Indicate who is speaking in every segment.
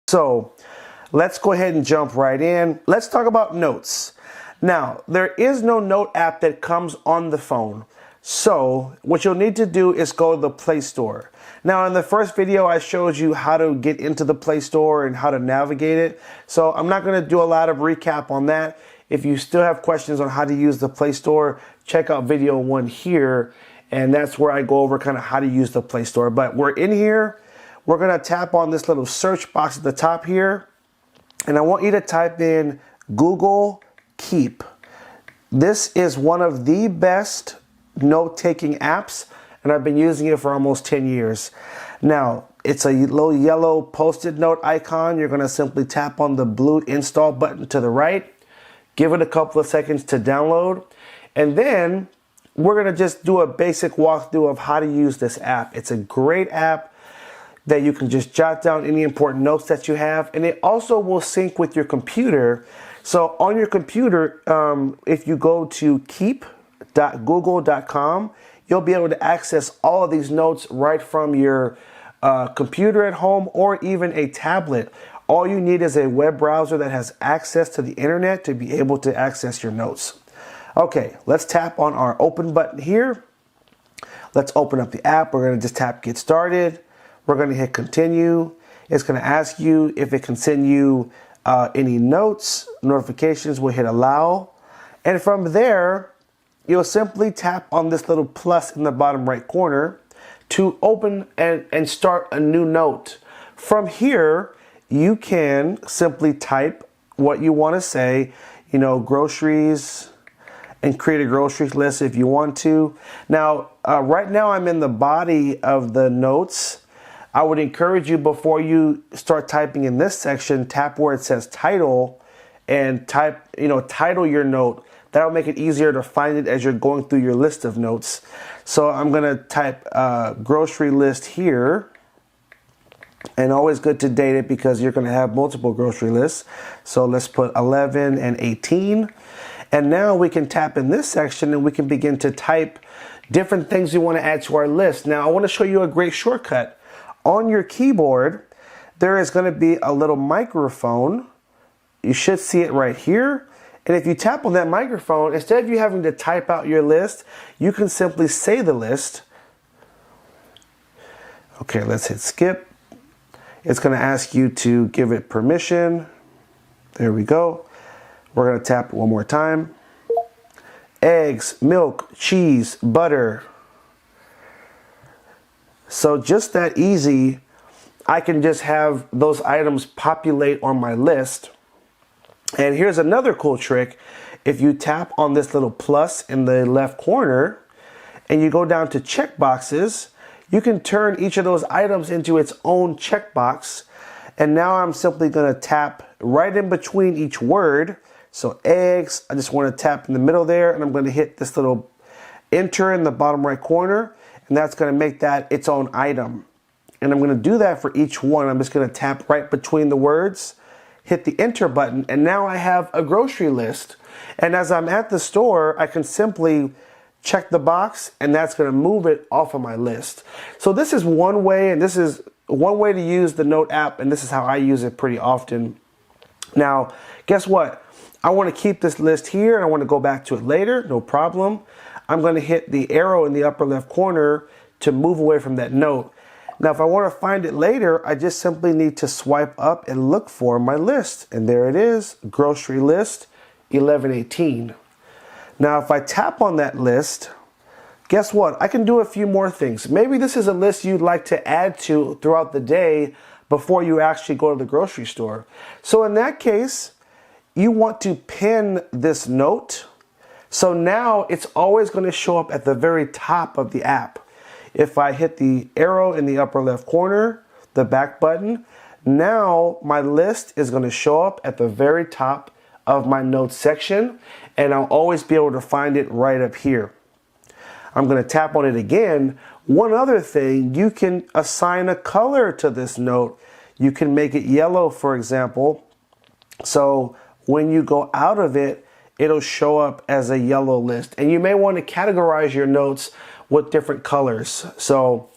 Speaker 1: So let's go ahead and jump right in. Let's talk about notes. Now, there is no note app that comes on the phone. So what you'll need to do is go to the Play Store. Now, in the first video, I showed you how to get into the Play Store and how to navigate it. So I'm not going to do a lot of recap on that. If you still have questions on how to use the Play Store, check out video 1 here. And that's where I go over kind of how to use the Play Store. But we're in here. We're going to tap on this little search box at the top here. And I want you to type in Google Keep. This is one of the best note-taking apps, and I've been using it for almost 10 years. Now, it's a little yellow post-it note icon. You're going to simply tap on the blue install button to the right. Give it a couple of seconds to download. And then we're going to just do a basic walkthrough of how to use this app. It's a great app that you can just jot down any important notes that you have, and it also will sync with your computer. So on your computer, if you go to keep.google.com, you'll be able to access all of these notes right from your computer at home or even a tablet. All you need is a web browser that has access to the internet to be able to access your notes. Okay, let's tap on our open button here. Let's open up the app. We're going to just tap get started. We're going to hit continue. It's going to ask you if it can send you any notes, notifications. We'll hit allow. And from there, you'll simply tap on this little plus in the bottom right corner to open and start a new note. From here, you can simply type what you want to say, you know, groceries, and create a groceries list if you want to. Now, right now I'm in the body of the notes. I would encourage you, before you start typing in this section, tap where it says title and type, title your note. That'll make it easier to find it as you're going through your list of notes. So I'm gonna type grocery list here, and always good to date it because you're gonna have multiple grocery lists. So let's put 11 and 18. And now we can tap in this section and we can begin to type different things we wanna add to our list. Now I wanna show you a great shortcut. On your keyboard, there is going to be a little microphone. You should see it right here. And if you tap on that microphone, instead of you having to type out your list, you can simply say the list. Okay, let's hit skip. It's going to ask you to give it permission. There we go. We're going to tap it one more time. Eggs, milk, cheese, butter. So just that easy, I can just have those items populate on my list. And here's another cool trick. If you tap on this little plus in the left corner and you go down to checkboxes, you can turn each of those items into its own checkbox. And now I'm simply going to tap right in between each word. So eggs, I just want to tap in the middle there, and I'm going to hit this little enter in the bottom right corner. And that's going to make that its own item. And I'm going to do that for each one. I'm just going to tap right between the words, hit the enter button, and now I have a grocery list. And as I'm at the store, I can simply check the box, and that's going to move it off of my list. So this is one way, and this is one way to use the Note app, and this is how I use it pretty often. Now, guess what? I want to keep this list here, and I want to go back to it later, no problem. I'm going to hit the arrow in the upper left corner to move away from that note. Now, if I want to find it later, I just simply need to swipe up and look for my list. And there it is, grocery list 1118. Now, if I tap on that list, guess what? I can do a few more things. Maybe this is a list you'd like to add to throughout the day before you actually go to the grocery store. So in that case, you want to pin this note. So now it's always going to show up at the very top of the app. If I hit the arrow in the upper left corner, the back button, now my list is going to show up at the very top of my notes section, and I'll always be able to find it right up here. I'm going to tap on it again. One other thing, you can assign a color to this note. You can make it yellow, for example. So when you go out of it, it'll show up as a yellow list. And you may want to categorize your notes with different colors. So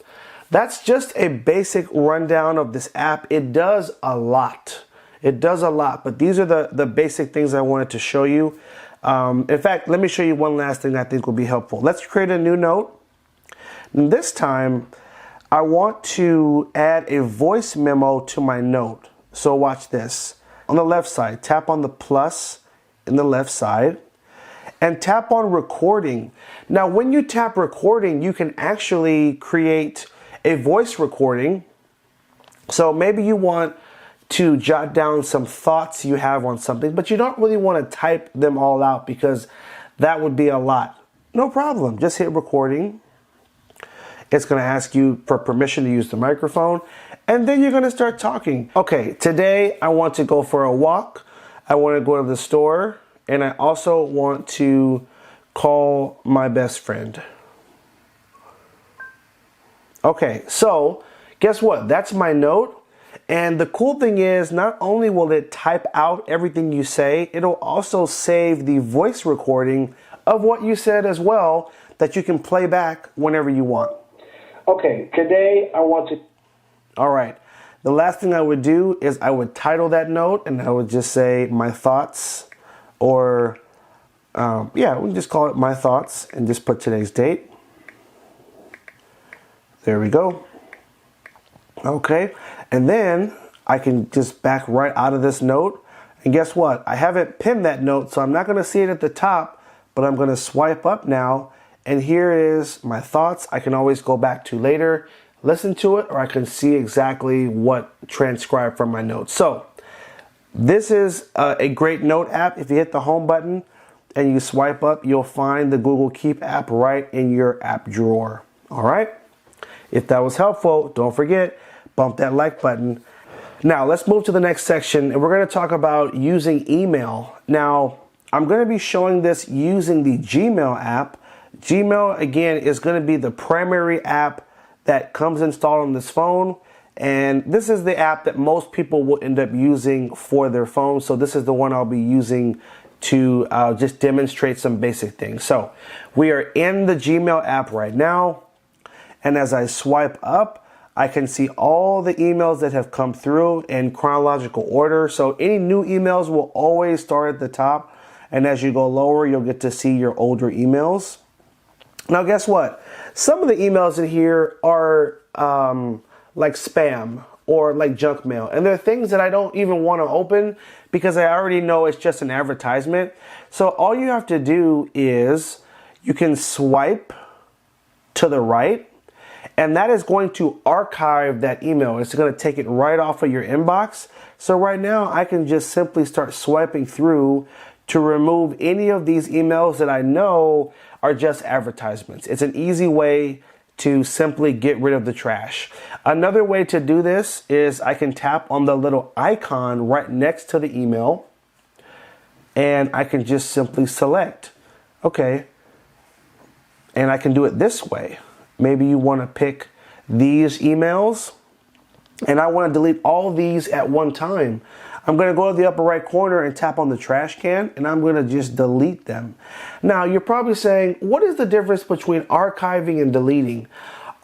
Speaker 1: That's just a basic rundown of this app. It does a lot. It does a lot, but these are the basic things I wanted to show you. In fact, let me show you one last thing I think will be helpful. Let's create a new note. And this time, I want to add a voice memo to my note. So watch this. On the left side, tap on the plus in the left side and tap on recording. Now, when you tap recording, you can actually create a voice recording. So maybe you want to jot down some thoughts you have on something, but you don't really want to type them all out because that would be a lot. No problem, just hit recording. It's going to ask you for permission to use the microphone, and then you're going to start talking. Okay, today I want to go for a walk. I want to go to the store, and I also want to call my best friend. Okay, so guess what? That's my note. And the cool thing is, not only will it type out everything you say, it'll also save the voice recording of what you said as well that you can play back whenever you want. Okay, today I want to... All right, the last thing I would do is I would title that note and I would just say my thoughts, or yeah, we can just call it my thoughts and just put today's date. There we go. Okay, and then I can just back right out of this note. And guess what? I haven't pinned that note, so I'm not going to see it at the top, but I'm going to swipe up now. And here is my thoughts. I can always go back to later, listen to it, or I can see exactly what transcribed from my notes. So this is a great note app. If you hit the home button and you swipe up, you'll find the Google Keep app right in your app drawer. All right. If that was helpful, don't forget, bump that like button. Now let's move to the next section, and we're going to talk about using email. Now I'm going to be showing this using the Gmail app. Gmail, again, is going to be the primary app that comes installed on this phone, and this is the app that most people will end up using for their phone. So this is the one I'll be using to just demonstrate some basic things. So we are in the Gmail app right now, and as I swipe up, I can see all the emails that have come through in chronological order. So any new emails will always start at the top, and as you go lower, you'll get to see your older emails. Now, guess what? Some of the emails in here are like spam or like junk mail, and they're things that I don't even want to open because I already know it's just an advertisement. So all you have to do is you can swipe to the right, and that is going to archive that email. It's going to take it right off of your inbox. So right now I can just simply start swiping through to remove any of these emails that I know are just advertisements. It's an easy way to simply get rid of the trash. Another way to do this is I can tap on the little icon right next to the email, and I can just simply select. Okay. And I can do it this way. Maybe you want to pick these emails, and I want to delete all these at one time. I'm going to go to the upper right corner and tap on the trash can, and I'm going to just delete them. Now, you're probably saying, what is the difference between archiving and deleting?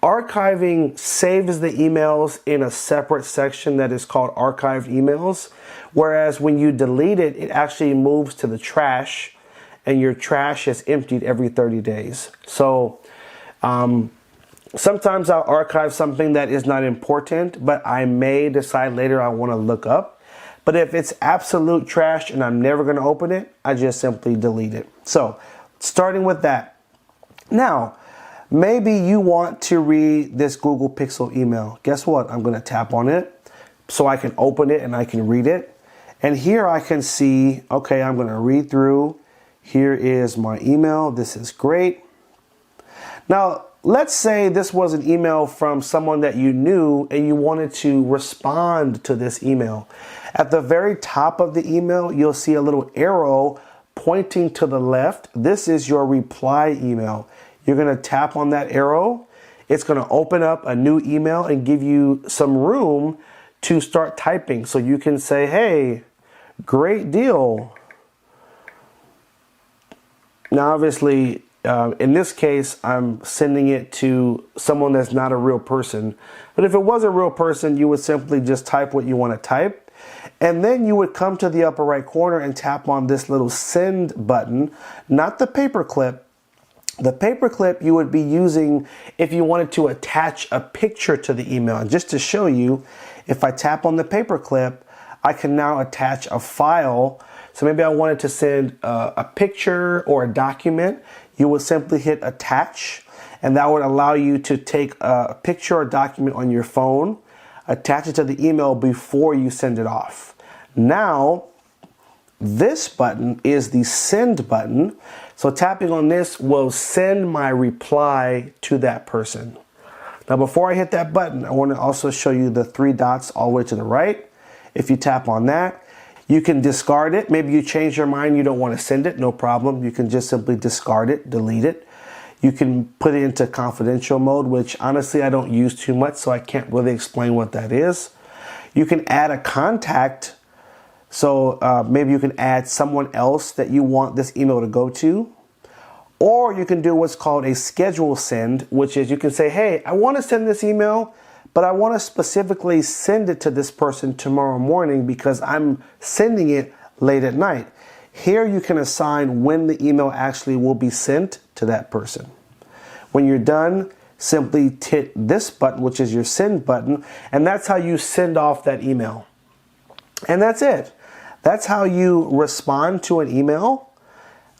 Speaker 1: Archiving saves the emails in a separate section that is called archived emails, whereas when you delete it, it actually moves to the trash, and your trash is emptied every 30 days. So sometimes I'll archive something that is not important, but I may decide later I want to look up. But if it's absolute trash and I'm never going to open it, I just simply delete it. So starting with that. Now, maybe you want to read this Google Pixel email. Guess what? I'm going to tap on it so I can open it and I can read it. And here I can see, okay, I'm going to read through. Here is my email. This is great. Now, let's say this was an email from someone that you knew and you wanted to respond to this email. At the very top of the email, you'll see a little arrow pointing to the left. This is your reply email. You're going to tap on that arrow. It's going to open up a new email and give you some room to start typing. So you can say, hey, great deal. Now, obviously, In this case, I'm sending it to someone that's not a real person. But if it was a real person, you would simply just type what you want to type. And then you would come to the upper right corner and tap on this little send button, not the paperclip. The paperclip you would be using if you wanted to attach a picture to the email. And just to show you, if I tap on the paperclip, I can now attach a file. So maybe I wanted to send a picture or a document. You would simply hit attach, and that would allow you to take a picture or document on your phone, attach it to the email before you send it off. Now, this button is the send button. So tapping on this will send my reply to that person. Now, before I hit that button, I want to also show you the 3 dots all the way to the right. If you tap on that, you can discard it. Maybe you change your mind, you don't want to send it, no problem. You can just simply discard it, delete it. You can put it into confidential mode, which honestly I don't use too much, so I can't really explain what that is. You can add a contact. So maybe you can add someone else that you want this email to go to. Or you can do what's called a schedule send, which is you can say, hey, I want to send this email, but I want to specifically send it to this person tomorrow morning because I'm sending it late at night. Here you can assign when the email actually will be sent to that person. When you're done, simply hit this button, which is your send button, and that's how you send off that email. And that's it. That's how you respond to an email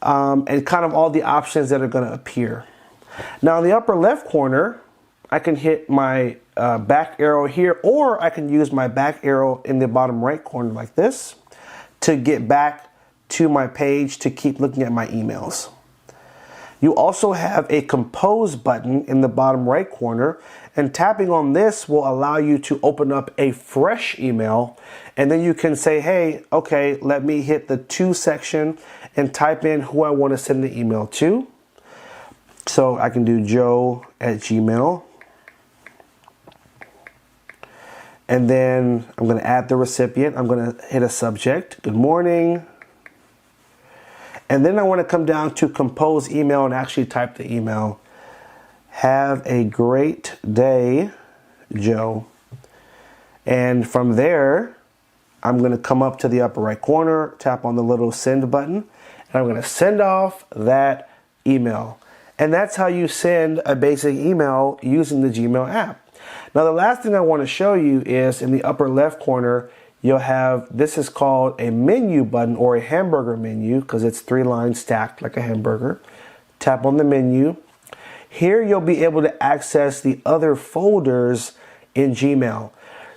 Speaker 1: and kind of all the options that are going to appear. Now in the upper left corner, I can hit my back arrow here, or I can use my back arrow in the bottom right corner like this to get back to my page to keep looking at my emails. You also have a compose button in the bottom right corner, and tapping on this will allow you to open up a fresh email, and then you can say, hey, okay, let me hit the to section and type in who I want to send the email to. So I can do joe@gmail. And then I'm going to add the recipient. I'm going to hit a subject, good morning. And then I want to come down to compose email and actually type the email. Have a great day, Joe. And from there, I'm going to come up to the upper right corner, tap on the little send button, and I'm going to send off that email. And that's how you send a basic email using the Gmail app. Now, the last thing I want to show you is in the upper left corner, you'll have, this is called a menu button or a hamburger menu because it's 3 lines stacked like a hamburger. Tap on the menu. Here you'll be able to access the other folders in Gmail.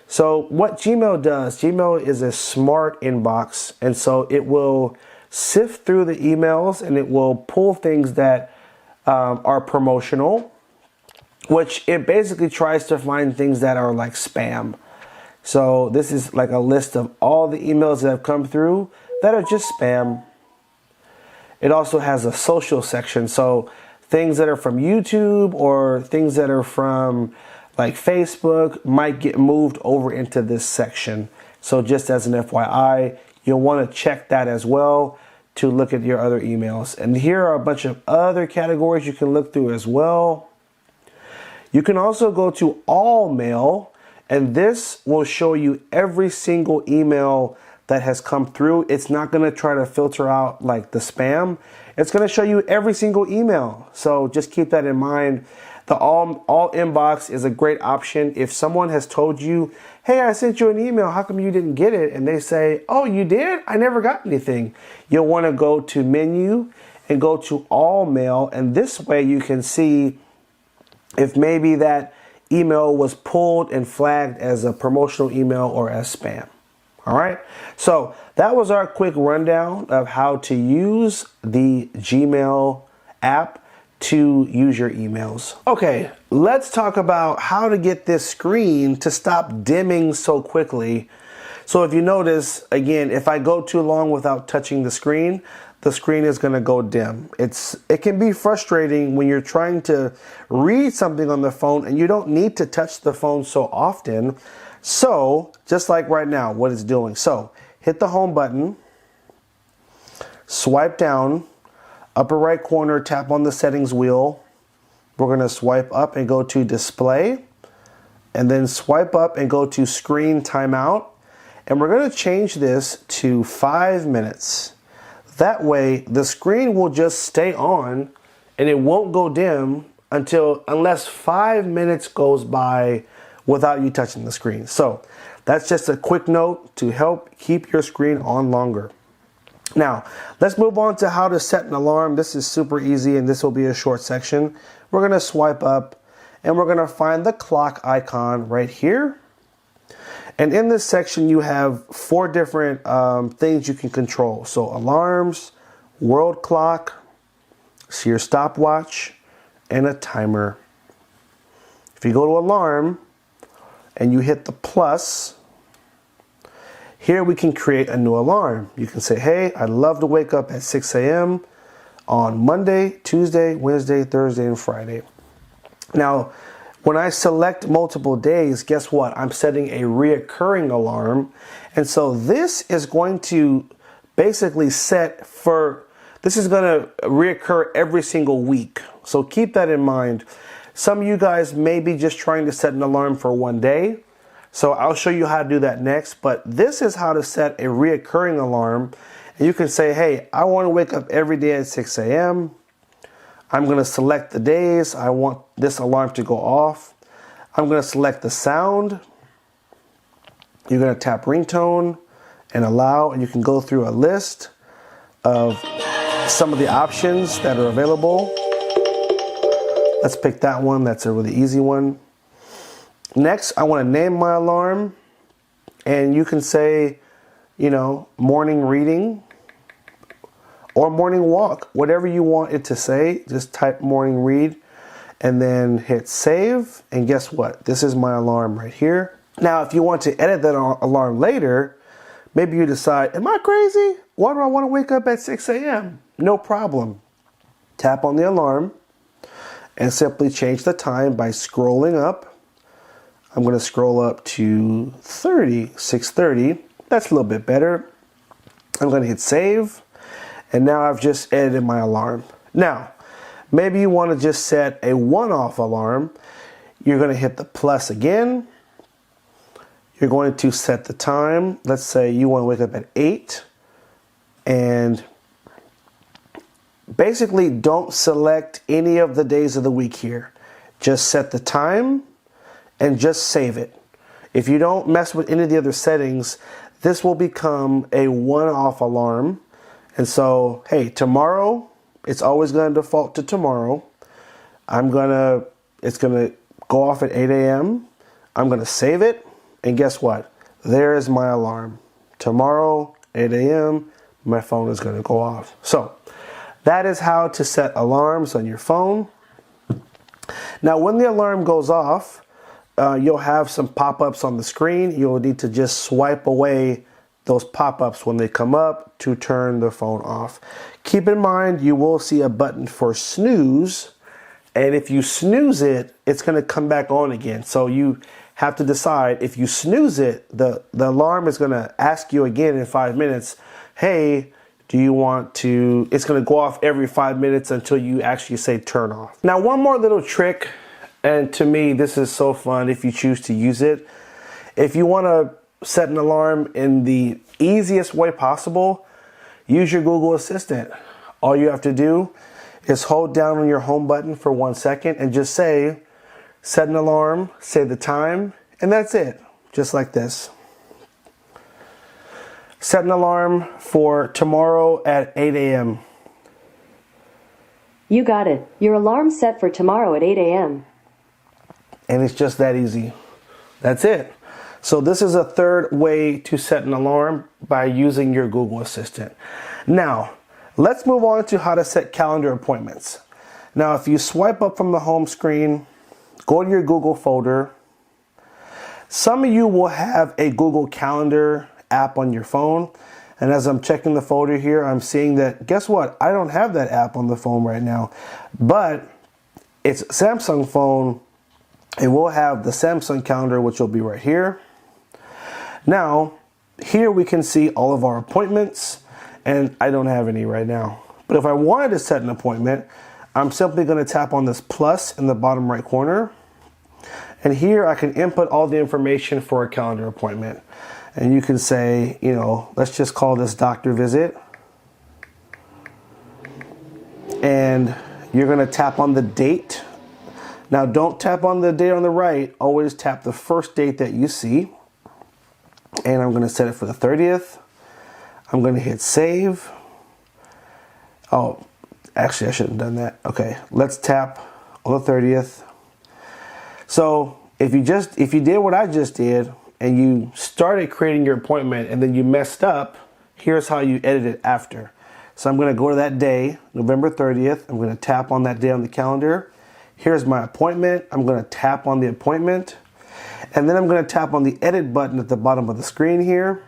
Speaker 1: So what Gmail does, Gmail is a smart inbox, and so it will sift through the emails and it will pull things that are promotional, which it basically tries to find things that are like spam. So this is like a list of all the emails that have come through that are just spam. It also has a social section, so things that are from YouTube or things that are from like Facebook might get moved over into this section. So just as an FYI, you'll want to check that as well to look at your other emails. And here are a bunch of other categories you can look through as well. You can also go to all mail, and this will show you every single email that has come through. It's not going to try to filter out like the spam. It's going to show you every single email. So just keep that in mind. The all inbox is a great option. If someone has told you, hey, I sent you an email, how come you didn't get it? And they say, oh, you did? I never got anything. You'll want to go to menu and go to all mail. And this way you can see if maybe that email was pulled and flagged as a promotional email or as spam. All right. So that was our quick rundown of how to use the Gmail app to use your emails. Okay, let's talk about how to get this screen to stop dimming so quickly. So if you notice, again, if I go too long without touching the screen is going to go dim. It can be frustrating when you're trying to read something on the phone and you don't need to touch the phone so often. So just like right now, what it's doing. So hit the home button, swipe down. Upper right corner, tap on the settings wheel. We're going to swipe up and go to display, and then swipe up and go to screen timeout. And we're going to change this to 5 minutes. That way the screen will just stay on and it won't go dim unless 5 minutes goes by without you touching the screen. So that's just a quick note to help keep your screen on longer. Now, let's move on to how to set an alarm. This is super easy, and this will be a short section. We're going to swipe up, and we're going to find the clock icon right here. And in this section, you have 4 different things you can control. So alarms, world clock, so your stopwatch, and a timer. If you go to alarm, and you hit the plus, here we can create a new alarm. You can say, hey, I'd love to wake up at 6 a.m. on Monday, Tuesday, Wednesday, Thursday, and Friday. Now, when I select multiple days, guess what? I'm setting a reoccurring alarm. And so this is going to basically this is going to reoccur every single week. So keep that in mind. Some of you guys may be just trying to set an alarm for one day. So I'll show you how to do that next, but this is how to set a reoccurring alarm. And you can say, hey, I want to wake up every day at 6 a.m. I'm going to select the days I want this alarm to go off. I'm going to select the sound. You're going to tap ringtone and allow, and you can go through a list of some of the options that are available. Let's pick that one. That's a really easy one. Next, I want to name my alarm, and you can say, morning reading or morning walk, whatever you want it to say. Just type morning read and then hit save. And guess what? This is my alarm right here. Now, if you want to edit that alarm later, maybe you decide, am I crazy? Why do I want to wake up at 6 a.m.? No problem. Tap on the alarm and simply change the time by scrolling up. I'm going to scroll up to 6:30. That's a little bit better. I'm going to hit save. And now I've just edited my alarm. Now, maybe you want to just set a one-off alarm. You're going to hit the plus again. You're going to set the time. Let's say you want to wake up at 8. And basically don't select any of the days of the week here. Just set the time and just save it. If you don't mess with any of the other settings, this will become a one-off alarm. And so, hey, tomorrow, it's always going to default to tomorrow. It's going to go off at 8 a.m. I'm going to save it. And guess what? There is my alarm. Tomorrow, 8 a.m., my phone is going to go off. So that is how to set alarms on your phone. Now, when the alarm goes off, you'll have some pop-ups on the screen. You'll need to just swipe away those pop-ups when they come up to turn the phone off. Keep in mind, you will see a button for snooze, and if you snooze it, it's going to come back on again. So you have to decide, if you snooze it, the alarm is going to ask you again in 5 minutes, hey, do you want to, it's going to go off every 5 minutes until you actually say turn off. Now, one more little trick, and to me, this is so fun if you choose to use it. If you want to set an alarm in the easiest way possible, use your Google Assistant. All you have to do is hold down on your home button for 1 second and just say, set an alarm, say the time, and that's it. Just like this. Set an alarm for tomorrow at 8 a.m.
Speaker 2: You got it. Your alarm's set for tomorrow at 8 a.m.
Speaker 1: And it's just that easy. That's it. So this is a third way to set an alarm by using your Google Assistant. Now, let's move on to how to set calendar appointments. Now, if you swipe up from the home screen, go to your Google folder. Some of you will have a Google Calendar app on your phone. And as I'm checking the folder here, I'm seeing that, guess what? I don't have that app on the phone right now. But it's a Samsung phone. It will have the Samsung calendar, which will be right here. Now, here we can see all of our appointments, and I don't have any right now. But if I wanted to set an appointment, I'm simply going to tap on this plus in the bottom right corner. And here I can input all the information for a calendar appointment. And you can say, you know, let's just call this doctor visit. And you're going to tap on the date. Now don't tap on the date on the right, always tap the first date that you see. And I'm going to set it for the 30th. I'm going to hit save. Oh, actually I shouldn't have done that. Okay, let's tap on the 30th. So if you did what I just did and you started creating your appointment and then you messed up, here's how you edit it after. So I'm going to go to that day, November 30th. I'm going to tap on that day on the calendar. Here's my appointment. I'm going to tap on the appointment. And then I'm going to tap on the edit button at the bottom of the screen here.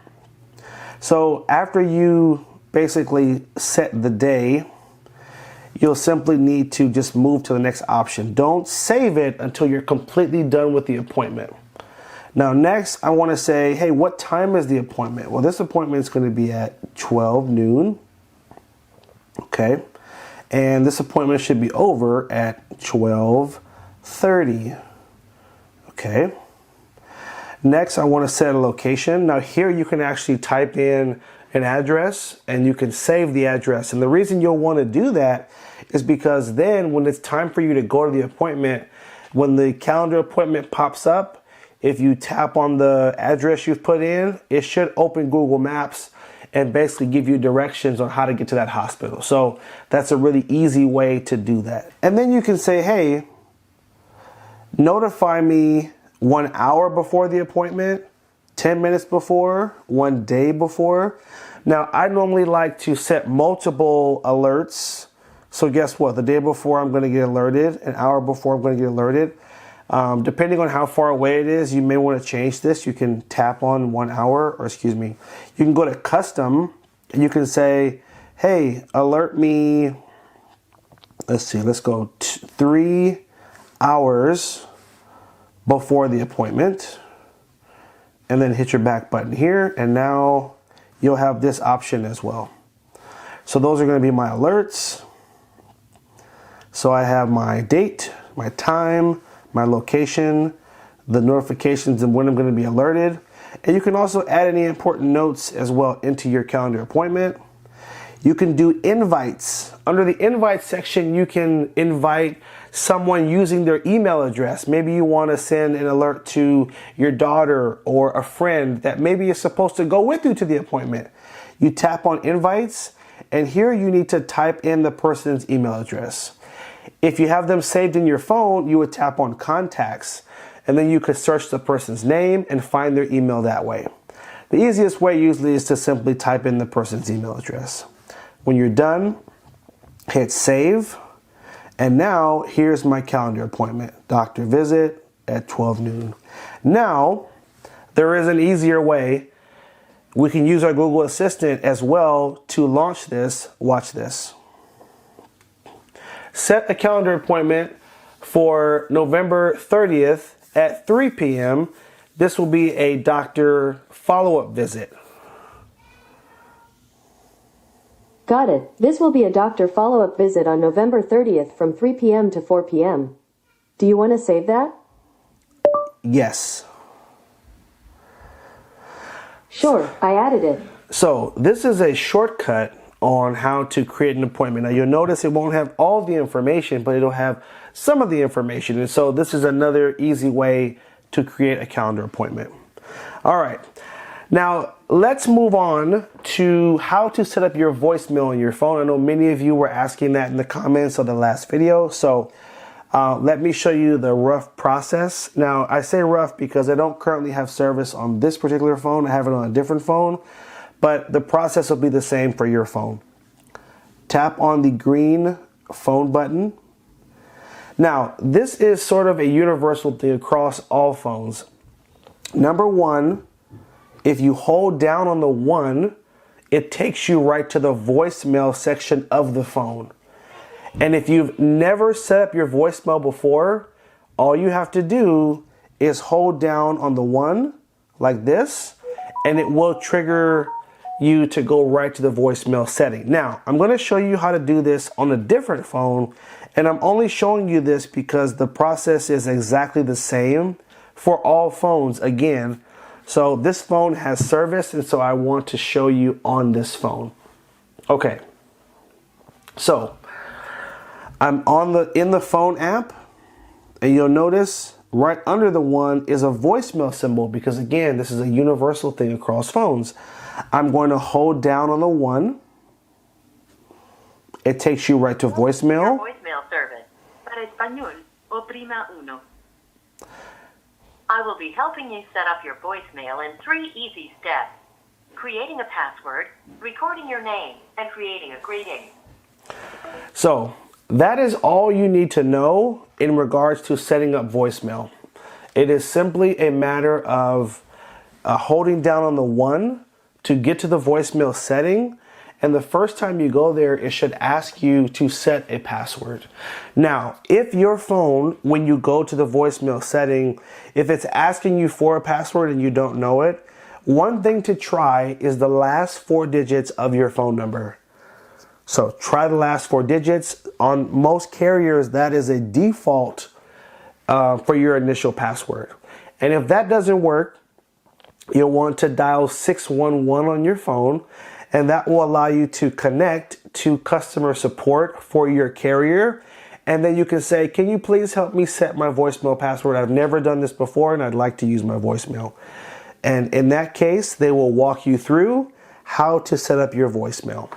Speaker 1: So after you basically set the day, you'll simply need to just move to the next option. Don't save it until you're completely done with the appointment. Now next, I want to say, hey, what time is the appointment? Well, this appointment is going to be at 12 noon. Okay. And this appointment should be over at 12:30. Okay. Next, I want to set a location. Now here you can actually type in an address and you can save the address. And the reason you'll want to do that is because then when it's time for you to go to the appointment, when the calendar appointment pops up, if you tap on the address you've put in, it should open Google Maps and basically give you directions on how to get to that hospital. So that's a really easy way to do that. And then you can say, hey, notify me 1 hour before the appointment, 10 minutes before, 1 day before. Now, I normally like to set multiple alerts. So guess what? The day before I'm going to get alerted, an hour before I'm going to get alerted. Depending on how far away it is, you may want to change this. You can tap on 1 hour, or excuse me, you can go to custom and you can say, hey, alert me, let's see, let's go 3 hours before the appointment, and then hit your back button here, and now you'll have this option as well. So those are going to be my alerts. So I have my date, my time, my location, the notifications and when I'm going to be alerted. And you can also add any important notes as well into your calendar appointment. You can do invites. Under the invite section, you can invite someone using their email address. Maybe you want to send an alert to your daughter or a friend that maybe is supposed to go with you to the appointment. You tap on invites, and here you need to type in the person's email address. If you have them saved in your phone, you would tap on contacts, and then you could search the person's name and find their email that way. The easiest way usually is to simply type in the person's email address. When you're done, hit save. And now here's my calendar appointment, doctor visit at 12 noon. Now, there is an easier way. We can use our Google Assistant as well to launch this. Watch this. Set a calendar appointment for November 30th at 3 p.m. This will be a doctor follow-up visit.
Speaker 2: Got it. This will be a doctor follow-up visit on November 30th from 3 p.m. to 4 p.m. Do you want to save that?
Speaker 1: Yes.
Speaker 2: Sure, I added it.
Speaker 1: So this is a shortcut on how to create an appointment. Now you'll notice it won't have all the information, but it'll have some of the information. And so this is another easy way to create a calendar appointment. All right. Now let's move on to how to set up your voicemail on your phone. I know many of you were asking that in the comments of the last video. So let me show you the rough process. Now I say rough because I don't currently have service on this particular phone. I have it on a different phone, but the process will be the same for your phone. Tap on the green phone button. Now this is sort of a universal thing across all phones. Number one, if you hold down on the 1, it takes you right to the voicemail section of the phone. And if you've never set up your voicemail before, all you have to do is hold down on the 1 like this, and it will trigger you to go right to the voicemail setting. Now, I'm going to show you how to do this on a different phone, and I'm only showing you this because the process is exactly the same for all phones again. So this phone has service, and so I want to show you on this phone. Okay, so I'm in the phone app, and you'll notice right under the one is a voicemail symbol because again, this is a universal thing across phones. I'm going to hold down on the one. It takes you right to voicemail.
Speaker 3: Voicemail service. Para español, oprima uno. I will be helping you set up your voicemail in 3 easy steps. Creating a password, recording your name, and creating a greeting.
Speaker 1: So that is all you need to know in regards to setting up voicemail. It is simply a matter of holding down on the one to get to the voicemail setting. And the first time you go there, it should ask you to set a password. Now, if your phone, when you go to the voicemail setting, if it's asking you for a password and you don't know it, one thing to try is the last 4 digits of your phone number. So try the last 4 digits. On most carriers, that is a default for your initial password. And if that doesn't work, you'll want to dial 611 on your phone, and that will allow you to connect to customer support for your carrier. And then you can say, can you please help me set my voicemail password? I've never done this before and I'd like to use my voicemail. And in that case, they will walk you through how to set up your voicemail.